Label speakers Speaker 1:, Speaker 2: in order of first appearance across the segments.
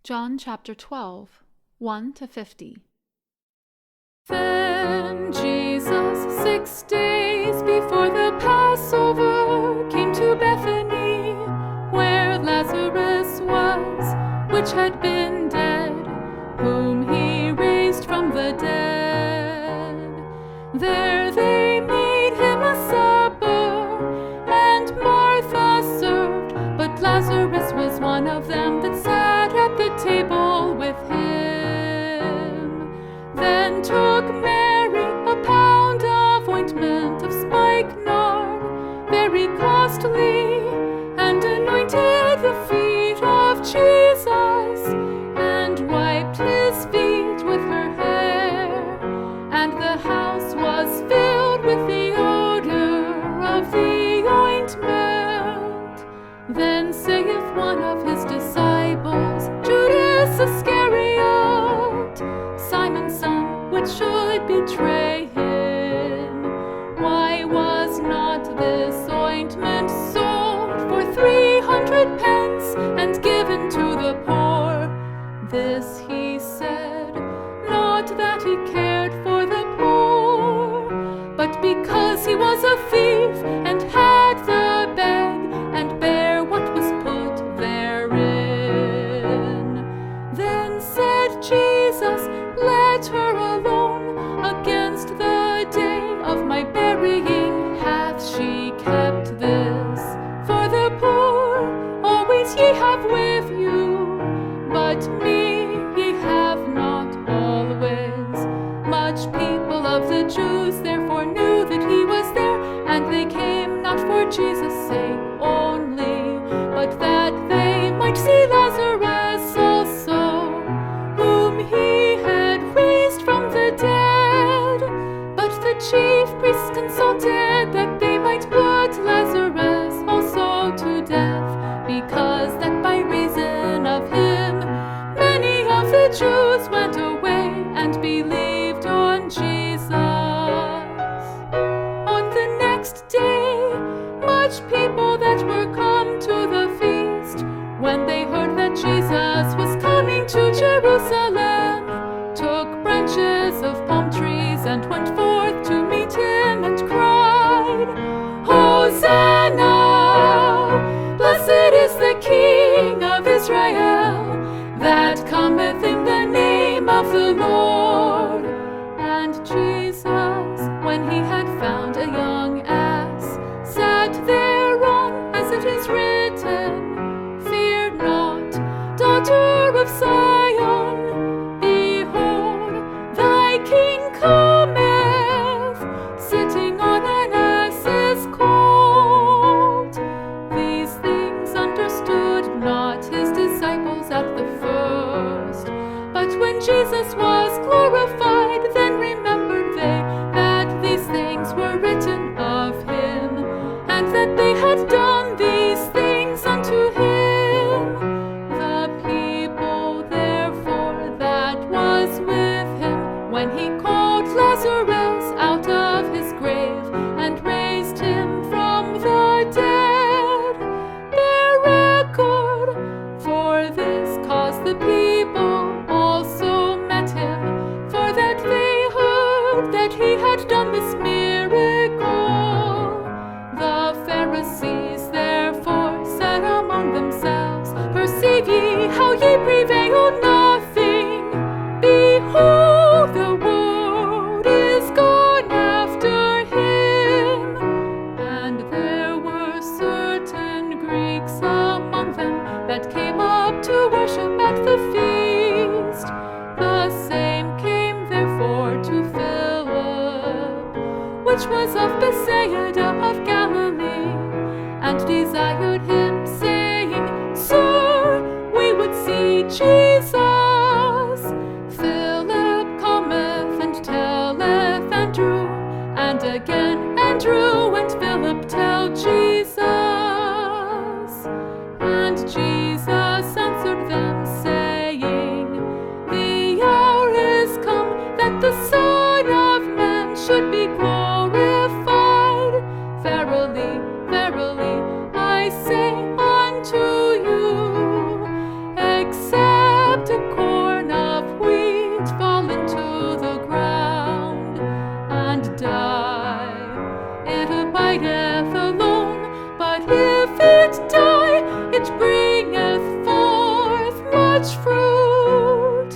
Speaker 1: John chapter 12, 1-50.
Speaker 2: Then Jesus, 6 days before the Passover, came to Bethany, where Lazarus was, which had been dead, whom he raised from the dead. There they made him a supper, and Martha served, but Lazarus was one of them that sat at the table with him. Then took Mary a pound of ointment of spikenard, very costly, and anointed the feet of Jesus, and wiped his feet with her hair. And the house was filled with the odor of the ointment. Then saith one of his disciples, Judas Iscariot, Simon's son, which should betray him, why was not this ointment sold for 300 pence and given to the poor? This he said, not that he cared for the poor, but because he was a thief, and had the bag, and bare what was put therein. Then said Jesus, let her alone, against the day of my burying hath she kept this. For the poor always ye have with you, but me ye have not always. Much people of the Jews therefore knew that he was there, and they came not for Jesus' sake only, but that they might see Lazarus also, whom he had raised from the dead. But the chief priests consulted that they might put Lazarus also to death, because that by reason of him many of the Jews went away and believed on Jesus. On the next day, much people that were come to the feast, when they heard that Jesus was coming to Jerusalem, took branches of palm trees and went forth to meet him, and cried, Hosanna! Blessed is the King of Israel, that cometh in the name of the Lord. And Jesus, when he had found a young ass, sat thereon, as it is written, Fear not, daughter of Zion, behold, thy King cometh, sitting on an ass's colt. These things understood not his disciples at the first. But when Jesus was glorified, then remembered they that these things were written of him, and that they had done these things unto him. The people therefore that was with him, when he called Lazarus out of his grave, and raised him from the dead, bear record. For this cause the people also met him, for that they heard that he had done this miracle. The Pharisees therefore said among themselves, Perceive ye how ye prevail nothing? Behold, the world is gone after him. And there were certain Greeks among them that came up to worship at the feast. The same came therefore to Philip, which was of Bethsaida of Galilee, and desired him, saying, Sir, we would see Jesus. Philip cometh and telleth Andrew, and again Andrew and Philip tell Jesus. And Jesus answered them, saying, The hour is come that the Son of Man should be glorified. Verily, verily, I say unto you, except much fruit.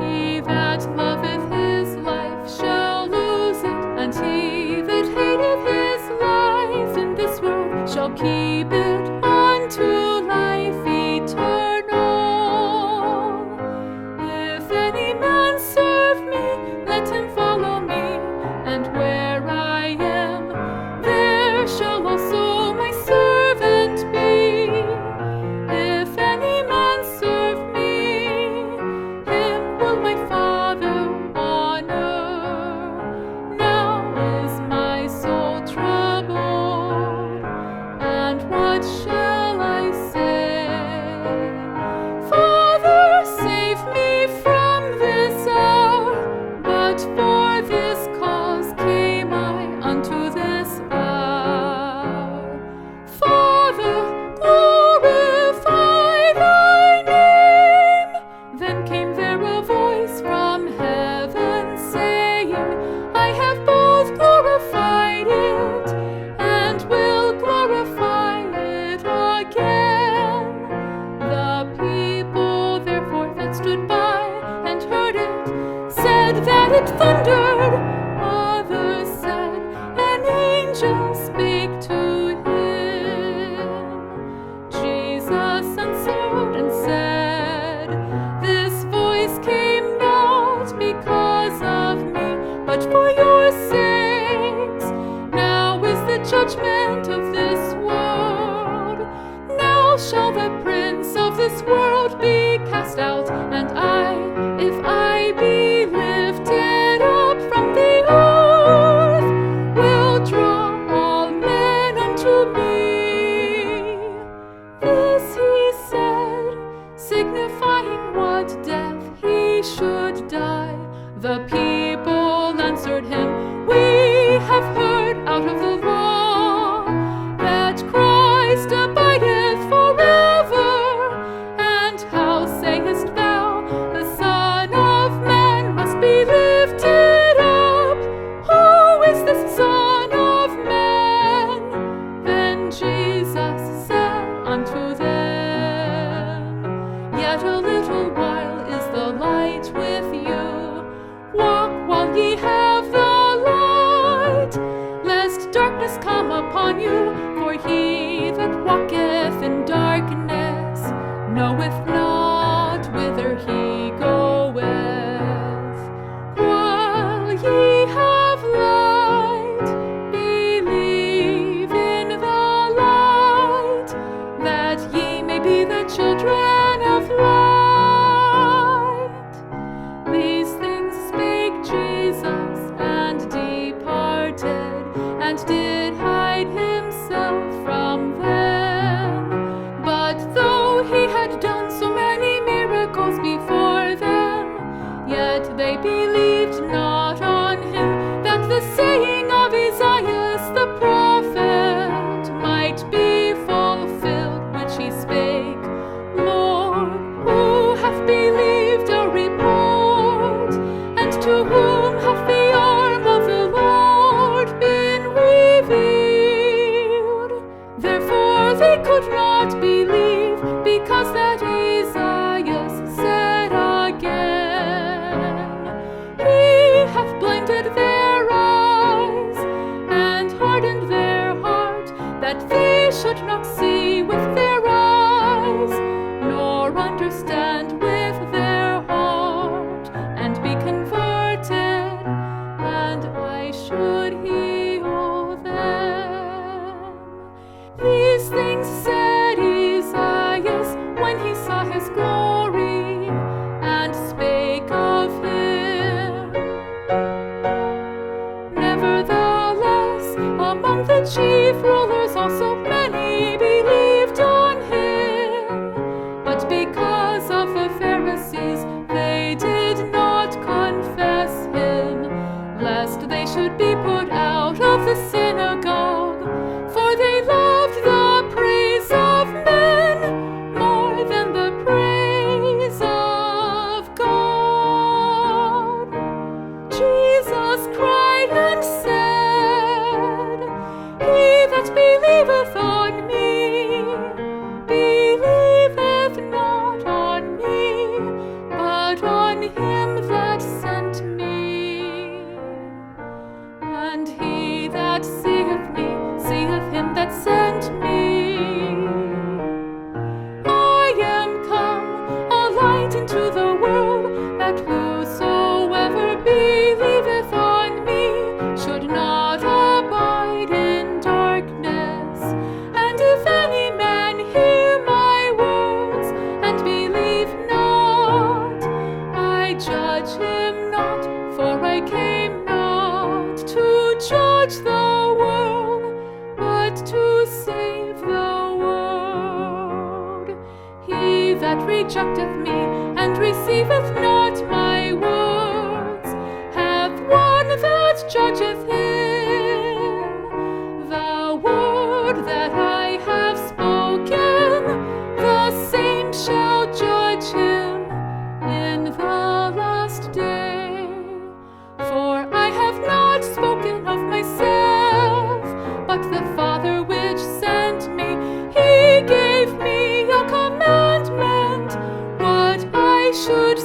Speaker 2: He that loveth his life shall lose it, and he that hateth his life in this world shall keep it unto life eternal. If any man serve me, let him follow me, and where I am, there shall also my servant be. If any man serve me, him will my Father honor. Now is my soul troubled, and what shall I say? Father, save me from this hour, but for this cause came I unto this hour. Father, glorify thy name. Then came there a voice from heaven saying, I have both glorified it and will glorify it again. The people therefore that stood by and heard it said that it thundered. Others said, an angel spake to him. Jesus answered and said, this voice came not because of me, but for your sakes. Now is the judgment of this world. Now shall the prince of this world be cast out, and I, if I be lifted up from the earth, will draw all men unto me. This he said, signifying what death he should die. The people answered him, we have heard out of the law that Christ abideth forever. And how sayest thou, the Son of Man must be lifted up? Who is this Son of Man? Then Jesus said unto them, yet a little while is the light with you. Walk while ye have the light, lest darkness come upon you. For he that walketh in darkness knoweth not whither he goeth. While ye have light, believe in the light, that ye may be the children of light. These things spake Jesus, and departed, and did hide himself from them. But though he had done so many miracles before them, yet they believed not on him, that the saying of Esaias the prophet might be fulfilled, which he spake, Lord, who hath believed our report? And to whom hath the arm of the Lord been revealed? Therefore they could not believe, because that Esaias said again, he hath blinded their eyes, and hardened their heart, that they should not see with their eyes, nor understand with their heart, and be converted, and I should heal them. These things said Esaias when he saw his glory, and spake of him. Nevertheless, among the chief rulers also many believed on him, but because of the Pharisees into the world, that whosoever believeth on me should not abide in darkness. And if any man hear my words and believe not, I judge him not, for I came not to judge the world, but to save the world. He that rejecteth me and receiveth not my words hath one that judgeth him. The word that I have spoken, the same shall judge him in the last day. For I have not spoken of myself, but the Father which sent me, he gave me a commandment, what I should